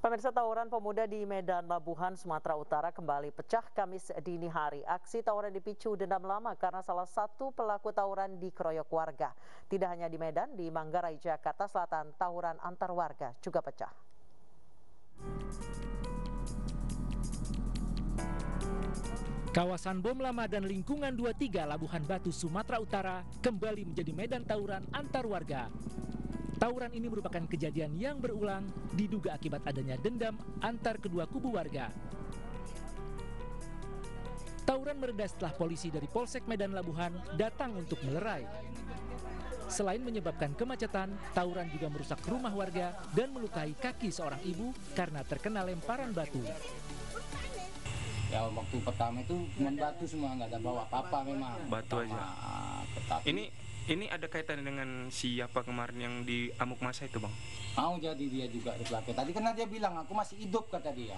Pemirsa, tawuran pemuda di Medan Labuhan, Sumatera Utara kembali pecah Kamis dini hari. Aksi tawuran dipicu dendam lama karena salah satu pelaku tawuran dikeroyok warga. Tidak hanya di Medan, di Manggarai, Jakarta Selatan, tawuran antar warga juga pecah. Kawasan Bom Lama dan lingkungan 23 Labuhan Batu, Sumatera Utara kembali menjadi medan tawuran antar warga. Tawuran ini merupakan kejadian yang berulang, diduga akibat adanya dendam antar kedua kubu warga. Tawuran mereda setelah polisi dari Polsek Medan Labuhan datang untuk melerai. Selain menyebabkan kemacetan, tawuran juga merusak rumah warga dan melukai kaki seorang ibu karena terkena lemparan batu. Ya waktu pertama itu cuma batu semua, nggak ada bawa apa-apa memang. Batu aja. Ini ada kaitannya dengan siapa kemarin yang di amuk masa itu, Bang? Mau jadi dia juga di belakang. Tadi karena dia bilang aku masih hidup, kata dia.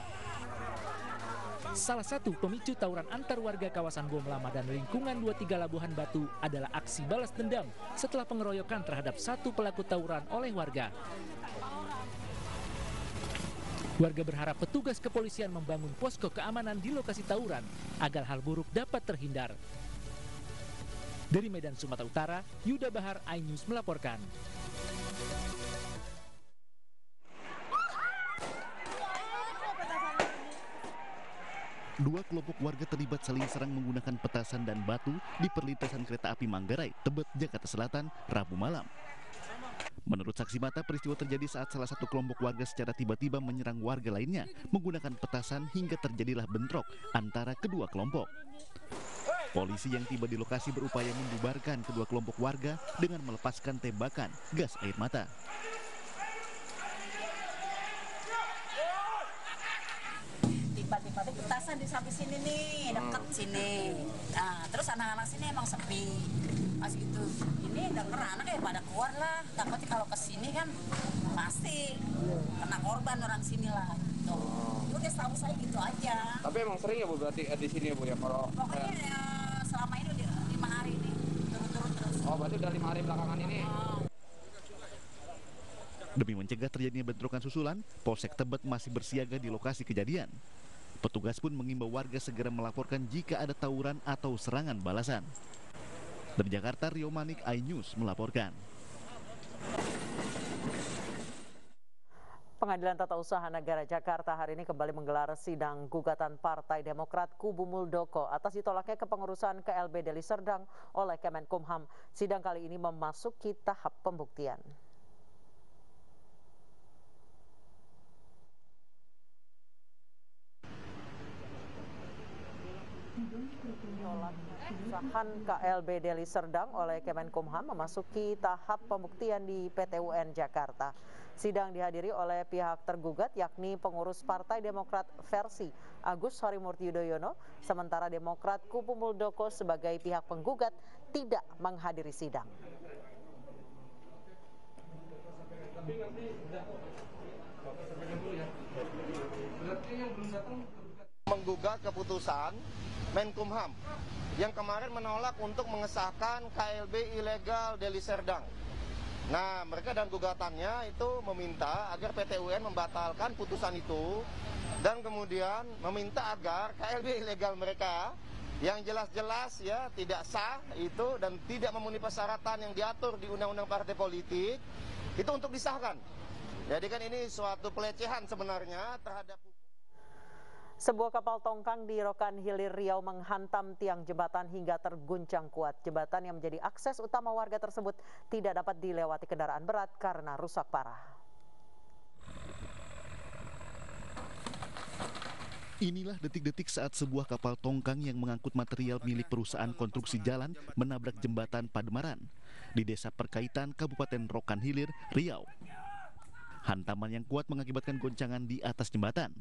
Salah satu pemicu tawuran antar warga kawasan Bom Lama dan lingkungan 23 Labuhan Batu adalah aksi balas dendam setelah pengeroyokan terhadap satu pelaku tawuran oleh warga. Warga berharap petugas kepolisian membangun posko keamanan di lokasi tawuran agar hal buruk dapat terhindar. Dari Medan, Sumatera Utara, Yuda Bahar, iNews melaporkan. Dua kelompok warga terlibat saling serang menggunakan petasan dan batu di perlintasan kereta api Manggarai, Tebet, Jakarta Selatan, Rabu malam. Menurut saksi mata, peristiwa terjadi saat salah satu kelompok warga secara tiba-tiba menyerang warga lainnya menggunakan petasan hingga terjadilah bentrok antara kedua kelompok. Polisi yang tiba di lokasi berupaya membubarkan kedua kelompok warga dengan melepaskan tembakan gas air mata. Tiba-tiba petasan di samping sini nih, deket sini. Nah, terus anak-anak sini emang sepi. Pas gitu, ini denger anak ya pada keluar lah. Takutnya kalau ke sini kan pasti kena korban orang sini lah. Gitu. Udah setahu saya gitu aja. Tapi emang sering ya Bu berarti di sini ya Bu ya kalau pokoknya ya, selama ini udah 5 hari ini turun-turun terus. Oh, berarti udah 5 hari belakangan ini. Demi mencegah terjadinya bentrokan susulan, Polsek Tebet masih bersiaga di lokasi kejadian. Petugas pun mengimbau warga segera melaporkan jika ada tawuran atau serangan balasan. Dari Jakarta, Rio Manik, iNews melaporkan. Pengadilan Tata Usaha Negara Jakarta hari ini kembali menggelar sidang gugatan Partai Demokrat Kubu Muldoko atas ditolaknya kepengurusan KLB Deli Serdang oleh Kemenkumham. Sidang kali ini memasuki tahap pembuktian. Usahan KLB Deli Serdang oleh Kemenkumham memasuki tahap pembuktian di PT UN Jakarta. Sidang dihadiri oleh pihak tergugat yakni pengurus Partai Demokrat versi Agus Harimurti Yudhoyono, sementara Demokrat Kubu Muldoko sebagai pihak penggugat tidak menghadiri sidang. Menggugat keputusan Menkumham yang kemarin menolak untuk mengesahkan KLB ilegal Deli Serdang. Nah, mereka dan gugatannya itu meminta agar PT UN membatalkan putusan itu dan kemudian meminta agar KLB ilegal mereka yang jelas-jelas ya tidak sah itu dan tidak memenuhi persyaratan yang diatur di Undang-Undang Partai Politik itu untuk disahkan. Jadi kan ini suatu pelecehan sebenarnya terhadap Sebuah kapal tongkang di Rokan Hilir Riau menghantam tiang jembatan hingga terguncang kuat. Jembatan yang menjadi akses utama warga tersebut tidak dapat dilewati kendaraan berat karena rusak parah. Inilah detik-detik saat sebuah kapal tongkang yang mengangkut material milik perusahaan konstruksi jalan menabrak jembatan Pademaran di Desa Perkaitan, Kabupaten Rokan Hilir, Riau. Hantaman yang kuat mengakibatkan goncangan di atas jembatan.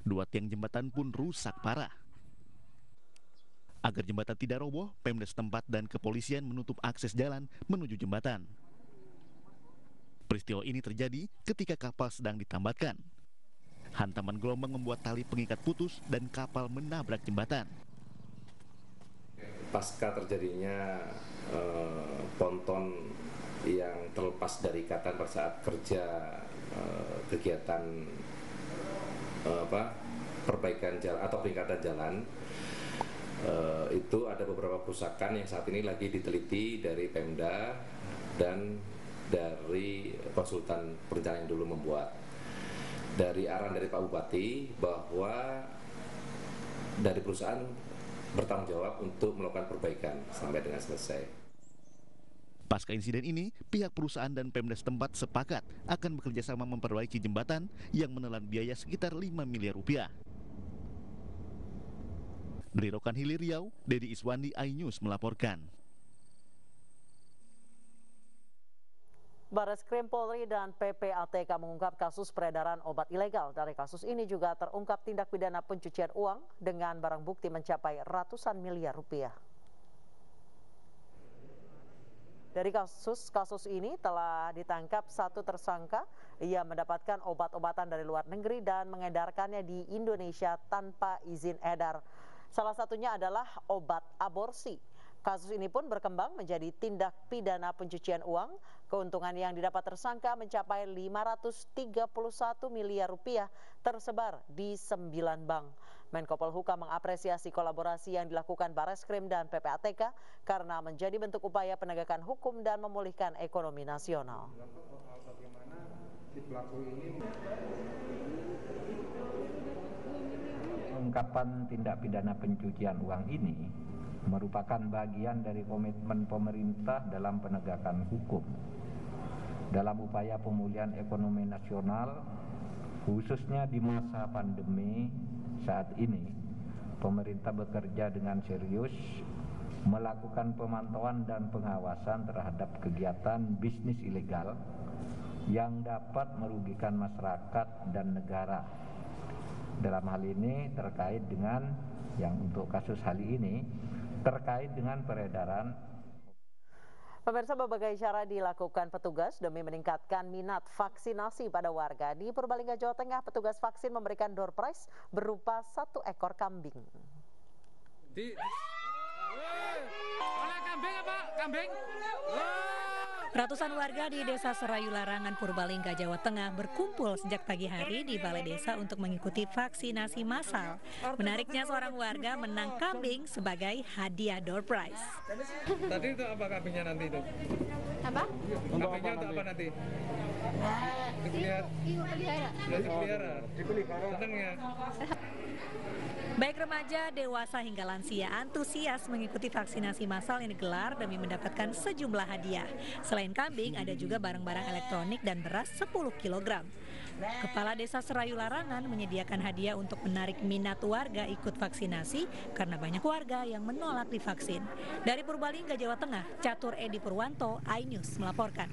Dua tiang jembatan pun rusak parah. Agar jembatan tidak roboh, Pemda setempat dan kepolisian menutup akses jalan menuju jembatan. Peristiwa ini terjadi ketika kapal sedang ditambatkan. Hantaman gelombang membuat tali pengikat putus dan kapal menabrak jembatan. Pasca terjadinya ponton yang terlepas dari ikatan pada saat kerja kegiatan perbaikan jalan atau peningkatan jalan. Itu ada beberapa kerusakan yang saat ini lagi diteliti dari Pemda dan dari konsultan perencanaan yang dulu membuat. Dari arahan dari Pak Bupati bahwa dari perusahaan bertanggung jawab untuk melakukan perbaikan sampai dengan selesai. Pasca insiden ini, pihak perusahaan dan Pemda setempat sepakat akan bekerja sama memperbaiki jembatan yang menelan biaya sekitar 5 miliar rupiah. Dari Rokan Hilir Riau, Dedi Iswandi, iNews melaporkan. Bareskrim Polri dan PPATK mengungkap kasus peredaran obat ilegal. Dari kasus ini juga terungkap tindak pidana pencucian uang dengan barang bukti mencapai ratusan miliar rupiah. Dari kasus ini telah ditangkap satu tersangka. Ia mendapatkan obat-obatan dari luar negeri dan mengedarkannya di Indonesia tanpa izin edar. Salah satunya adalah obat aborsi. Kasus ini pun berkembang menjadi tindak pidana pencucian uang. Keuntungan yang didapat tersangka mencapai 531 miliar rupiah tersebar di 9 bank. Menko Polhukam mengapresiasi kolaborasi yang dilakukan Bareskrim dan PPATK karena menjadi bentuk upaya penegakan hukum dan memulihkan ekonomi nasional. Pengungkapan tindak pidana pencucian uang ini merupakan bagian dari komitmen pemerintah dalam penegakan hukum. Dalam upaya pemulihan ekonomi nasional, khususnya di masa pandemi saat ini, pemerintah bekerja dengan serius melakukan pemantauan dan pengawasan terhadap kegiatan bisnis ilegal yang dapat merugikan masyarakat dan negara. Dalam hal ini terkait dengan yang untuk kasus kali ini terkait dengan peredaran. Pemirsa, berbagai cara dilakukan petugas demi meningkatkan minat vaksinasi pada warga. Di Purbalingga, Jawa Tengah, petugas vaksin memberikan door prize berupa 1 ekor kambing. Kambing apa? Kambing? Ratusan warga di Desa Serayu Larangan, Purbalingga, Jawa Tengah berkumpul sejak pagi hari di Balai Desa untuk mengikuti vaksinasi massal. Menariknya, seorang warga menang kambing sebagai hadiah door prize. Tadi itu apa kambingnya nanti itu? Apa? Kambingnya untuk apa nanti? Dipelihara. Senang ya? Baik remaja, dewasa hingga lansia antusias mengikuti vaksinasi massal yang digelar demi mendapatkan sejumlah hadiah. Selain kambing, ada juga barang-barang elektronik dan beras 10 kg. Kepala Desa Serayu Larangan menyediakan hadiah untuk menarik minat warga ikut vaksinasi karena banyak warga yang menolak divaksin. Dari Purbalingga, Jawa Tengah, Catur Edi Purwanto, iNews melaporkan.